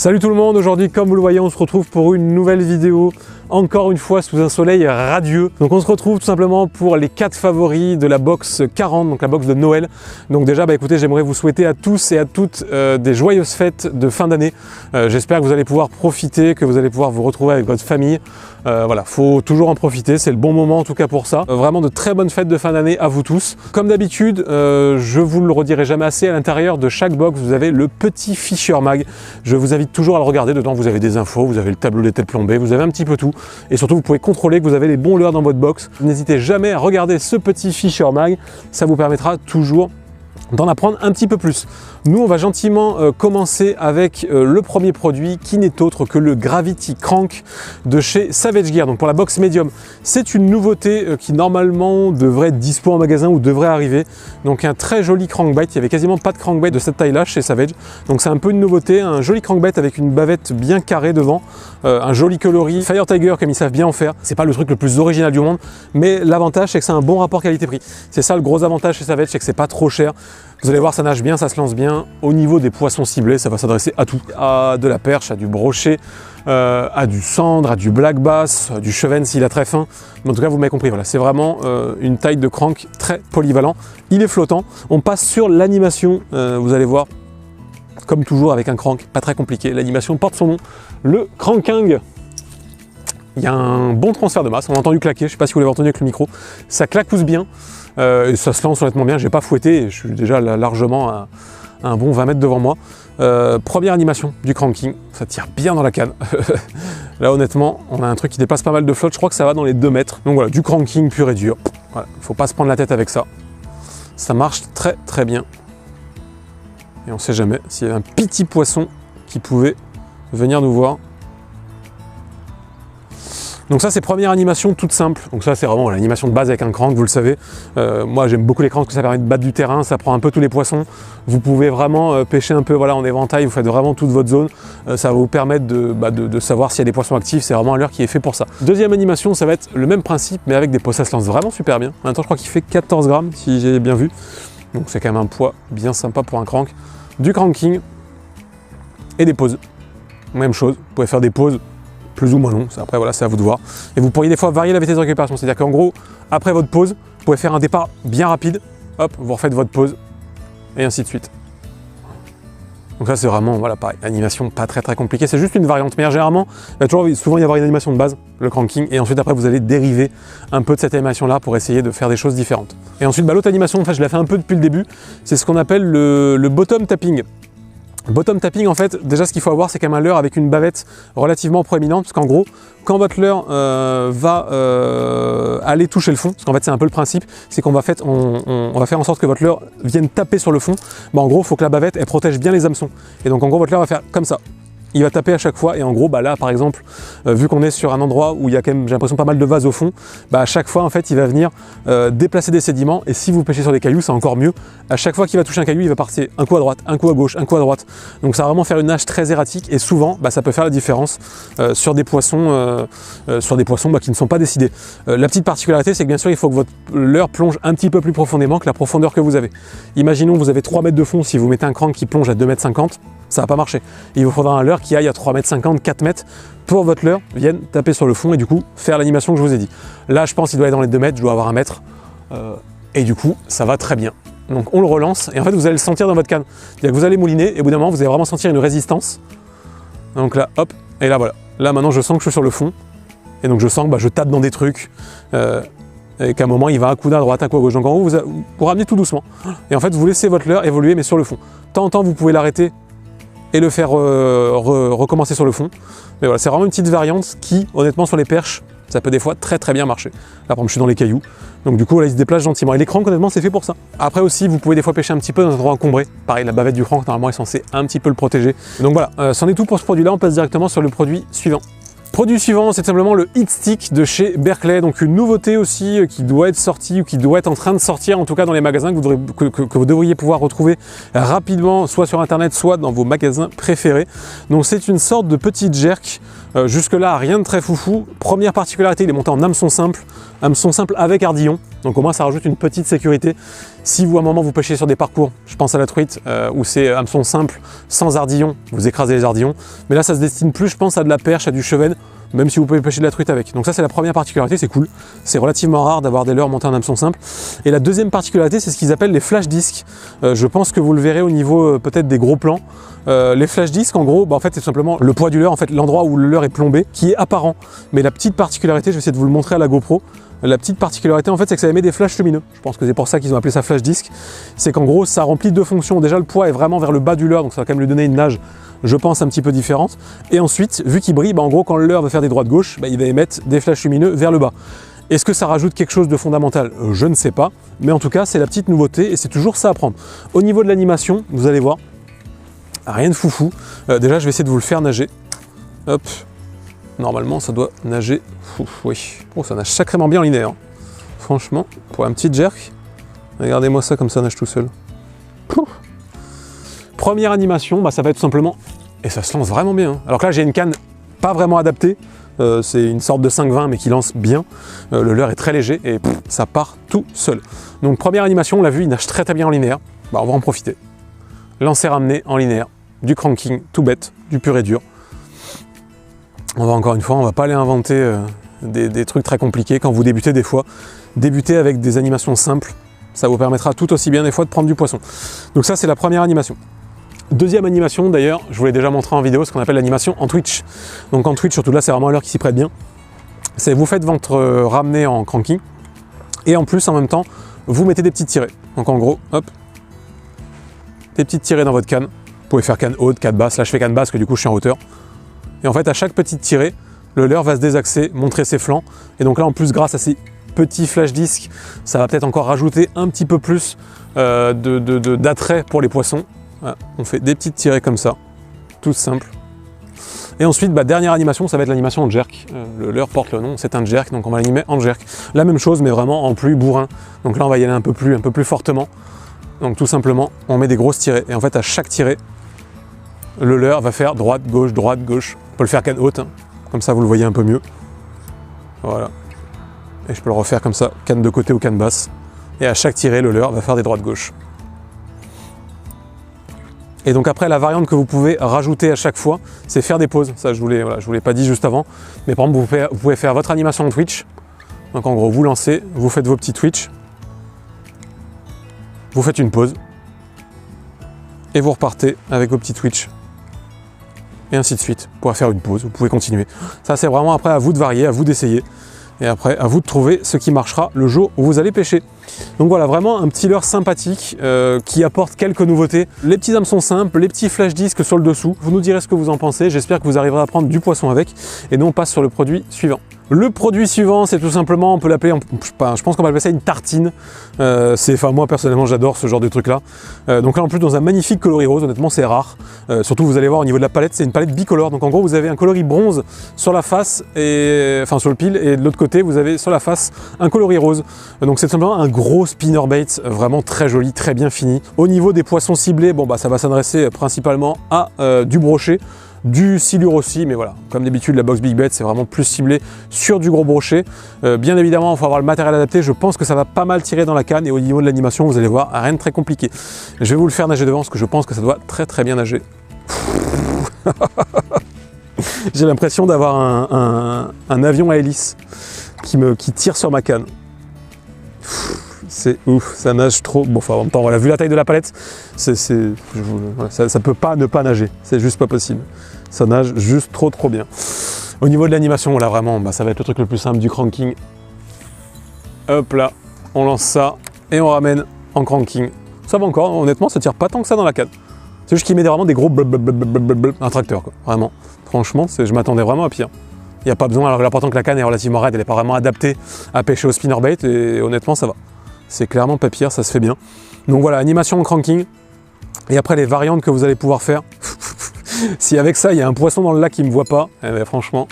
Salut tout le monde, aujourd'hui comme vous le voyez on se retrouve pour une nouvelle vidéo, encore une fois sous un soleil radieux. Donc on se retrouve tout simplement pour les 4 favoris de la box 40, donc la box de Noël. Donc déjà écoutez, j'aimerais vous souhaiter à tous et à toutes des joyeuses fêtes de fin d'année. J'espère que vous allez pouvoir profiter, que vous allez pouvoir vous retrouver avec votre famille. Voilà, faut toujours en profiter, c'est le bon moment en tout cas pour ça. Vraiment de très bonnes fêtes de fin d'année à vous tous. Comme d'habitude, je vous le redirai jamais assez, à l'intérieur de chaque box vous avez le petit Fisher Mag. Je vous invite toujours à le regarder, dedans vous avez des infos, vous avez le tableau des têtes plombées, vous avez un petit peu tout. Et surtout vous pouvez contrôler que vous avez les bons leurres dans votre box. N'hésitez jamais à regarder ce petit Fisher Mag, ça vous permettra toujours d'en apprendre un petit peu plus. Nous, on va gentiment commencer avec le premier produit qui n'est autre que le Gravity Crank de chez Savage Gear, donc pour la box médium. C'est une nouveauté qui normalement devrait être dispo en magasin ou devrait arriver. Donc un très joli crankbait, il n'y avait quasiment pas de crankbait de cette taille-là chez Savage. Donc c'est un peu une nouveauté, un joli crankbait avec une bavette bien carrée devant, un joli coloris, Fire Tiger comme ils savent bien en faire. C'est pas le truc le plus original du monde, mais l'avantage c'est que c'est un bon rapport qualité-prix. C'est ça le gros avantage chez Savage, c'est que c'est pas trop cher. Vous allez voir, ça nage bien, ça se lance bien. Au niveau des poissons ciblés, ça va s'adresser à tout. À de la perche, à du brochet, à du cendre, à du black bass, à du cheven s'il a très faim. Mais en tout cas, vous m'avez compris, voilà, c'est vraiment une taille de crank très polyvalent. Il est flottant. On passe sur l'animation, vous allez voir, comme toujours avec un crank, pas très compliqué. L'animation porte son nom, le cranking. Il y a un bon transfert de masse, on a entendu claquer, je ne sais pas si vous l'avez entendu avec le micro. Ça claquousse bien. Et ça se lance honnêtement bien, j'ai pas fouetté, je suis déjà largement à un bon 20 mètres devant moi. Première animation du cranking, ça tire bien dans la canne. Là honnêtement, on a un truc qui dépasse pas mal de flotte, je crois que ça va dans les 2 mètres. Donc voilà, du cranking pur et dur. Voilà, faut pas se prendre la tête avec ça. Ça marche très très bien. Et on sait jamais s'il y avait un petit poisson qui pouvait venir nous voir. Donc ça c'est première animation toute simple, donc ça c'est vraiment l'animation de base avec un crank, vous le savez. Moi j'aime beaucoup les cranks, parce que ça permet de battre du terrain, ça prend un peu tous les poissons. Vous pouvez vraiment pêcher un peu voilà, en éventail, vous faites vraiment toute votre zone. Ça va vous permettre de savoir s'il y a des poissons actifs, c'est vraiment un leurre qui est fait pour ça. Deuxième animation, ça va être le même principe, mais avec des pots, ça se lance vraiment super bien. En même temps je crois qu'il fait 14 grammes si j'ai bien vu. Donc c'est quand même un poids bien sympa pour un crank. Du cranking et des pauses. Même chose, vous pouvez faire des pauses plus ou moins long, après voilà, c'est à vous de voir. Et vous pourriez des fois varier la vitesse de récupération, c'est-à-dire qu'en gros, après votre pause, vous pouvez faire un départ bien rapide, hop, vous refaites votre pause, et ainsi de suite. Donc ça c'est vraiment, voilà, pareil, animation pas très compliquée, c'est juste une variante, mais généralement, il va toujours souvent y avoir une animation de base, le cranking, et ensuite après vous allez dériver un peu de cette animation-là pour essayer de faire des choses différentes. Et ensuite, l'autre animation, en fait, je l'ai fait un peu depuis le début, c'est ce qu'on appelle le bottom tapping. Bottom tapping, en fait, déjà ce qu'il faut avoir, c'est quand même un leurre avec une bavette relativement proéminente, parce qu'en gros, quand votre leurre va aller toucher le fond, parce qu'en fait c'est un peu le principe, c'est qu'on va, on va faire en sorte que votre leurre vienne taper sur le fond, bah, en gros il faut que la bavette elle protège bien les hameçons. Et donc en gros votre leurre va faire comme ça. Il va taper à chaque fois et en gros bah là par exemple vu qu'on est sur un endroit où il y a quand même j'ai l'impression pas mal de vase au fond, bah à chaque fois en fait il va venir déplacer des sédiments et si vous pêchez sur des cailloux c'est encore mieux. À chaque fois qu'il va toucher un caillou il va partir un coup à droite, un coup à gauche, un coup à droite. Donc ça va vraiment faire une nage très erratique et souvent bah, ça peut faire la différence sur des poissons qui ne sont pas décidés. La petite particularité c'est que bien sûr il faut que votre leurre plonge un petit peu plus profondément que la profondeur que vous avez. Imaginons que vous avez 3 mètres de fond, si vous mettez un crank qui plonge à 2,50 m, ça va pas marcher. Il vous faudra un leurre qui aille à 3,50 m, 4 mètres pour votre leurre vienne taper sur le fond et du coup faire l'animation que je vous ai dit. Là je pense qu'il doit être dans les 2 mètres, je dois avoir 1 mètre et du coup ça va très bien. Donc on le relance et en fait vous allez le sentir dans votre canne. C'est-à-dire que vous allez mouliner et au bout d'un moment vous allez vraiment sentir une résistance. Donc là hop, et là voilà. Là maintenant je sens que je suis sur le fond et donc je sens que bah, je tape dans des trucs et qu'à un moment il va un coup à droite, un coup à gauche. Donc en gros vous ramenez tout doucement et en fait vous laissez votre leurre évoluer mais sur le fond. De temps en temps vous pouvez l'arrêter et le faire recommencer sur le fond. Mais voilà, c'est vraiment une petite variante qui, honnêtement, sur les perches, ça peut des fois très bien marcher. Là, par exemple, je suis dans les cailloux, donc du coup, là, il se déplace gentiment. Et les cranks, honnêtement, c'est fait pour ça. Après aussi, vous pouvez des fois pêcher un petit peu dans un endroit encombré. Pareil, la bavette du crank, normalement, est censée un petit peu le protéger. Donc voilà, c'en est tout pour ce produit-là. On passe directement sur le produit suivant. Produit suivant, c'est simplement le Heat Stick de chez Berkley, donc une nouveauté aussi qui doit être sortie ou qui doit être en train de sortir, en tout cas dans les magasins que vous devriez pouvoir retrouver rapidement, soit sur internet, soit dans vos magasins préférés. Donc c'est une sorte de petite jerk Jusque-là, rien de très foufou. Première particularité, il est monté en hameçon simple avec ardillon. Donc au moins, ça rajoute une petite sécurité. Si vous, à un moment, vous pêchez sur des parcours, je pense à la truite, où c'est hameçon simple, sans ardillon, vous écrasez les ardillons. Mais là, ça se destine plus, je pense, à de la perche, à du chevenne, même si vous pouvez pêcher de la truite avec. Donc ça, c'est la première particularité, c'est cool. C'est relativement rare d'avoir des leurres montés en hameçon simple. Et la deuxième particularité, c'est ce qu'ils appellent les flash disques. Je pense que vous le verrez au niveau peut-être des gros plans. Les flash disques, en gros, en fait, c'est simplement le poids du leurre, en fait, l'endroit où le leurre est plombé, qui est apparent. Mais la petite particularité, je vais essayer de vous le montrer à la GoPro. La petite particularité, en fait, c'est que ça émet des flashs lumineux. Je pense que c'est pour ça qu'ils ont appelé ça flash disque. C'est qu'en gros, ça remplit deux fonctions. Déjà, le poids est vraiment vers le bas du leurre, donc ça va quand même lui donner une nage, je pense, un petit peu différente. Et ensuite, vu qu'il brille, en gros, quand le leurre va faire des droites-gauche, il va émettre des flashs lumineux vers le bas. Est-ce que ça rajoute quelque chose de fondamental? Je ne sais pas. Mais en tout cas, c'est la petite nouveauté et c'est toujours ça à prendre. Au niveau de l'animation, vous allez voir, rien de foufou. Déjà, je vais essayer de vous le faire nager. Hop. Normalement, ça doit nager. Ouf, oui. Oh, ça nage sacrément bien en linéaire. Franchement, pour un petit jerk, regardez-moi ça comme ça nage tout seul. Pouf. Première animation, ça va être tout simplement... Et ça se lance vraiment bien. Alors que là, j'ai une canne pas vraiment adaptée. C'est une sorte de 5,20 mais qui lance bien. Le leurre est très léger et ça part tout seul. Donc première animation, on l'a vu, il nage très bien en linéaire. On va en profiter. Lancer ramener en linéaire. Du cranking tout bête, du pur et dur. On va encore une fois, on va pas aller inventer des trucs très compliqués quand vous débutez des fois. Débutez avec des animations simples, ça vous permettra tout aussi bien des fois de prendre du poisson. Donc ça, c'est la première animation. Deuxième animation, d'ailleurs, je vous l'ai déjà montré en vidéo, ce qu'on appelle l'animation en Twitch. Donc en Twitch, surtout là, c'est vraiment un leurre qui s'y prête bien. C'est vous faites votre ramener en cranking et en plus, en même temps, vous mettez des petites tirées. Donc en gros, hop, des petites tirées dans votre canne. Vous pouvez faire canne haute, canne basse. Là, je fais canne basse, parce que du coup, je suis en hauteur. Et en fait, à chaque petite tirée, le leurre va se désaxer, montrer ses flancs. Et donc là, en plus, grâce à ces petits flash disques, ça va peut-être encore rajouter un petit peu plus d'attrait pour les poissons. Voilà. On fait des petites tirées comme ça, tout simple. Et ensuite, dernière animation, ça va être l'animation en jerk. Le leurre porte le nom, c'est un jerk, donc on va l'animer en jerk. La même chose, mais vraiment en plus bourrin. Donc là, on va y aller un peu plus fortement. Donc tout simplement, on met des grosses tirées. Et en fait, à chaque tirée, le leurre va faire droite, gauche, droite, gauche. On peut le faire canne haute, hein. Comme ça vous le voyez un peu mieux. Voilà. Et je peux le refaire comme ça, canne de côté ou canne basse. Et à chaque tirée, le leurre va faire des droites gauche. Et donc après, la variante que vous pouvez rajouter à chaque fois, c'est faire des pauses. Ça, je vous l'ai pas dit juste avant. Mais par exemple, vous pouvez faire votre animation en Twitch. Donc en gros, vous lancez, vous faites vos petits Twitch. Vous faites une pause. Et vous repartez avec vos petits Twitch. Et ainsi de suite. Vous pouvez faire une pause, vous pouvez continuer. Ça, c'est vraiment après à vous de varier, à vous d'essayer. Et après, à vous de trouver ce qui marchera le jour où vous allez pêcher. Donc voilà, vraiment un petit leurre sympathique qui apporte quelques nouveautés. Les petits hameçons simples, les petits flash disques sur le dessous. Vous nous direz ce que vous en pensez. J'espère que vous arriverez à prendre du poisson avec. Et nous, on passe sur le produit suivant. Le produit suivant, c'est tout simplement, on peut l'appeler, je pense qu'on va appeler ça une tartine. Moi personnellement, j'adore ce genre de truc là. Donc là, en plus, dans un magnifique coloris rose, honnêtement, c'est rare. Surtout, vous allez voir au niveau de la palette, c'est une palette bicolore. Donc en gros, vous avez un coloris bronze sur la face, sur le pile, et de l'autre côté, vous avez sur la face un coloris rose. Donc c'est simplement un gros spinnerbait, vraiment très joli, très bien fini. Au niveau des poissons ciblés, ça va s'adresser principalement à du brochet. Du silure aussi, mais voilà, comme d'habitude la box Big Bet c'est vraiment plus ciblé sur du gros brochet. Bien évidemment, il faut avoir le matériel adapté, je pense que ça va pas mal tirer dans la canne et au niveau de l'animation, vous allez voir, rien de très compliqué. Je vais vous le faire nager devant parce que je pense que ça doit très bien nager. J'ai l'impression d'avoir un avion à hélice qui tire sur ma canne. C'est ouf, ça nage trop. Bon, en même temps, voilà, vu la taille de la palette, ça peut pas ne pas nager. C'est juste pas possible. Ça nage juste trop bien. Au niveau de l'animation, là vraiment, ça va être le truc le plus simple du cranking. Hop là, on lance ça et on ramène en cranking. Ça va encore, honnêtement, ça tire pas tant que ça dans la canne. C'est juste qu'il met vraiment des gros un tracteur, quoi. Vraiment. Franchement, je m'attendais vraiment à pire. Il n'y a pas besoin, alors l'important que la canne est relativement raide, elle n'est pas vraiment adaptée à pêcher au spinnerbait et honnêtement, ça va. C'est clairement pas pire, ça se fait bien. Donc voilà, animation en cranking. Et après, les variantes que vous allez pouvoir faire. Si avec ça, il y a un poisson dans le lac qui ne me voit pas, franchement,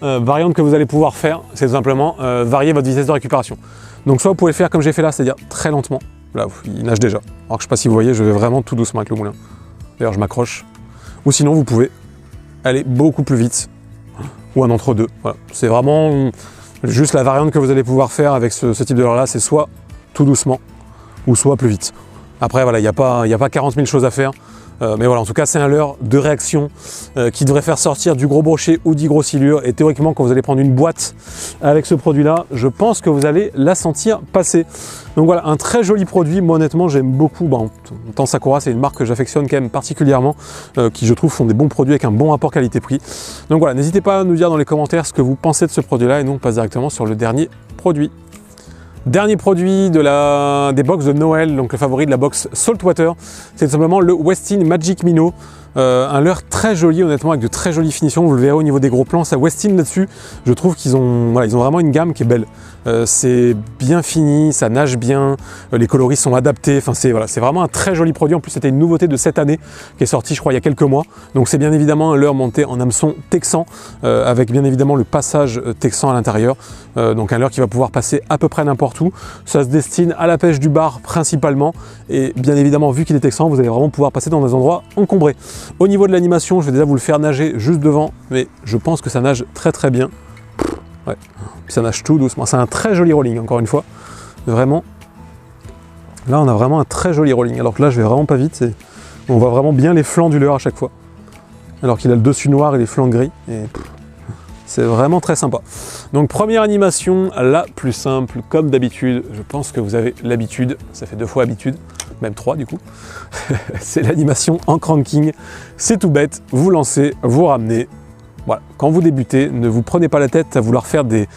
variante que vous allez pouvoir faire, c'est tout simplement varier votre vitesse de récupération. Donc soit vous pouvez faire comme j'ai fait là, c'est-à-dire très lentement. Là, il nage déjà. Alors que je ne sais pas si vous voyez, je vais vraiment tout doucement avec le moulin. D'ailleurs, je m'accroche. Ou sinon, vous pouvez aller beaucoup plus vite ou un entre-deux. Voilà. C'est vraiment juste la variante que vous allez pouvoir faire avec ce type de leurre là, c'est soit tout doucement ou soit plus vite. Après voilà, il n'y a pas 40 000 choses à faire. Mais voilà, en tout cas, c'est un leurre de réaction qui devrait faire sortir du gros brochet ou d'hygrossilure. Et théoriquement, quand vous allez prendre une boîte avec ce produit-là, je pense que vous allez la sentir passer. Donc voilà, un très joli produit. Moi, honnêtement, j'aime beaucoup. Bon, tant Sakura, c'est une marque que j'affectionne quand même particulièrement, qui je trouve font des bons produits avec un bon rapport qualité-prix. Donc voilà, n'hésitez pas à nous dire dans les commentaires ce que vous pensez de ce produit-là et nous on passe directement sur le dernier produit. Dernier produit des box de Noël, donc le favori de la box Saltwater, c'est tout simplement le Westin Magic Minnow. Un leurre très joli, honnêtement, avec de très jolies finitions. Vous le verrez au niveau des gros plans, ça Westin là-dessus. Je trouve qu'ils ont, voilà, ils ont vraiment une gamme qui est belle. C'est bien fini, ça nage bien, les coloris sont adaptés. Enfin, c'est vraiment un très joli produit. En plus, c'était une nouveauté de cette année qui est sortie, je crois, il y a quelques mois. Donc, c'est bien évidemment un leurre monté en hameçon texan, avec bien évidemment le passage texan à l'intérieur. Donc, un leurre qui va pouvoir passer à peu près n'importe où. Ça se destine à la pêche du bar principalement. Et bien évidemment, vu qu'il est texan, vous allez vraiment pouvoir passer dans des endroits encombrés. Au niveau de l'animation, je vais déjà vous le faire nager juste devant, mais je pense que ça nage très très bien. Ouais. Puis ça nage tout doucement. C'est un très joli rolling, encore une fois. Vraiment. Là, on a vraiment un très joli rolling. Alors que là, je vais vraiment pas vite. On voit vraiment bien les flancs du leurre à chaque fois. Alors qu'il a le dessus noir et les flancs gris. Et c'est vraiment très sympa. Donc, première animation, la plus simple, comme d'habitude. Je pense que vous avez l'habitude. Ça fait 2 fois habitude. Même 3 du coup. C'est l'animation en cranking. C'est tout bête. Vous lancez, vous ramenez. Voilà. Quand vous débutez, ne vous prenez pas la tête à vouloir faire des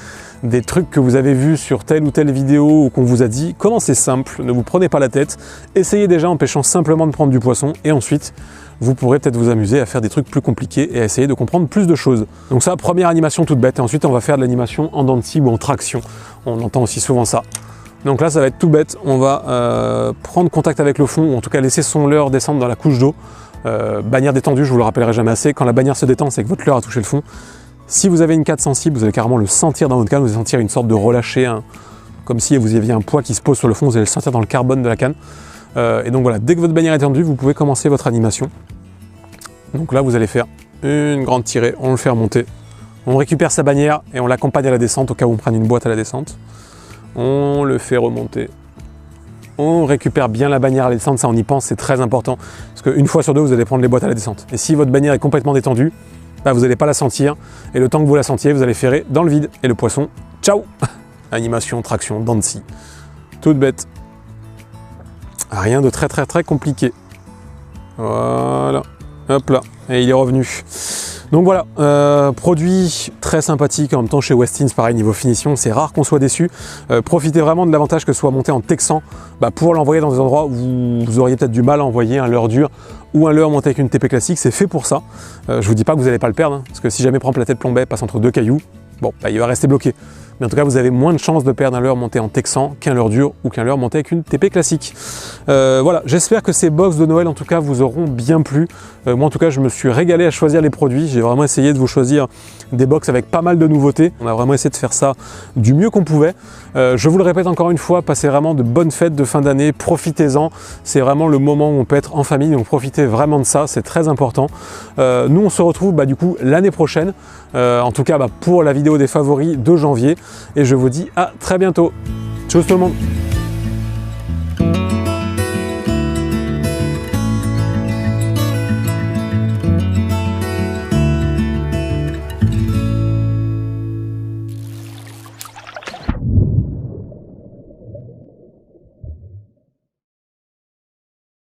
trucs que vous avez vus sur telle ou telle vidéo ou qu'on vous a dit. Commencez simple, ne vous prenez pas la tête. Essayez déjà en pêchant simplement de prendre du poisson et ensuite, vous pourrez peut-être vous amuser à faire des trucs plus compliqués et à essayer de comprendre plus de choses. Donc ça, première animation toute bête. Et ensuite, on va faire de l'animation en dents de scie ou en traction. On entend aussi souvent ça. Donc là, ça va être tout bête. On va prendre contact avec le fond, ou en tout cas laisser son leurre descendre dans la couche d'eau. Bannière détendue, je vous le rappellerai jamais assez. Quand la bannière se détend, c'est que votre leurre a touché le fond. Si vous avez une canne sensible, vous allez carrément le sentir dans votre canne. Vous allez sentir une sorte de relâché, comme si vous aviez un poids qui se pose sur le fond. Vous allez le sentir dans le carbone de la canne. Et donc voilà, dès que votre bannière est tendue, vous pouvez commencer votre animation. Donc là, vous allez faire une grande tirée. On le fait remonter. On récupère sa bannière et on l'accompagne à la descente au cas où on prenne une boîte à la descente. On le fait remonter. On récupère bien la bannière à la descente, ça on y pense, c'est très important. Parce qu'une fois sur deux, vous allez prendre les boîtes à la descente. Et si votre bannière est complètement détendue, bah, vous n'allez pas la sentir. Et le temps que vous la sentiez, vous allez ferrer dans le vide. Et le poisson, ciao. Animation, traction, dents de scie. Toute bête. Rien de très très très compliqué. Voilà. Hop là. Et il est revenu. Donc voilà, produit très sympathique, en même temps chez Westin, pareil niveau finition, c'est rare qu'on soit déçu. Profitez vraiment de l'avantage que ce soit monté en texan pour l'envoyer dans des endroits où vous auriez peut-être du mal à envoyer un leurre dur ou un leurre monté avec une TP classique, c'est fait pour ça. Je vous dis pas que vous n'allez pas le perdre, parce que si jamais prend platé de Plombay passe entre 2 cailloux, bon, il va rester bloqué. Mais en tout cas, vous avez moins de chances de perdre un leurre monté en texan qu'un leurre dur ou qu'un leurre monté avec une TP classique. Voilà, j'espère que ces box de Noël, en tout cas, vous auront bien plu. Moi, en tout cas, je me suis régalé à choisir les produits. J'ai vraiment essayé de vous choisir des box avec pas mal de nouveautés. On a vraiment essayé de faire ça du mieux qu'on pouvait. Je vous le répète encore une fois, passez vraiment de bonnes fêtes de fin d'année, profitez-en. C'est vraiment le moment où on peut être en famille, donc profitez vraiment de ça, c'est très important. Nous, on se retrouve du coup l'année prochaine, en tout cas pour la vidéo des favoris de janvier. Et je vous dis à très bientôt. Tchuss tout le monde.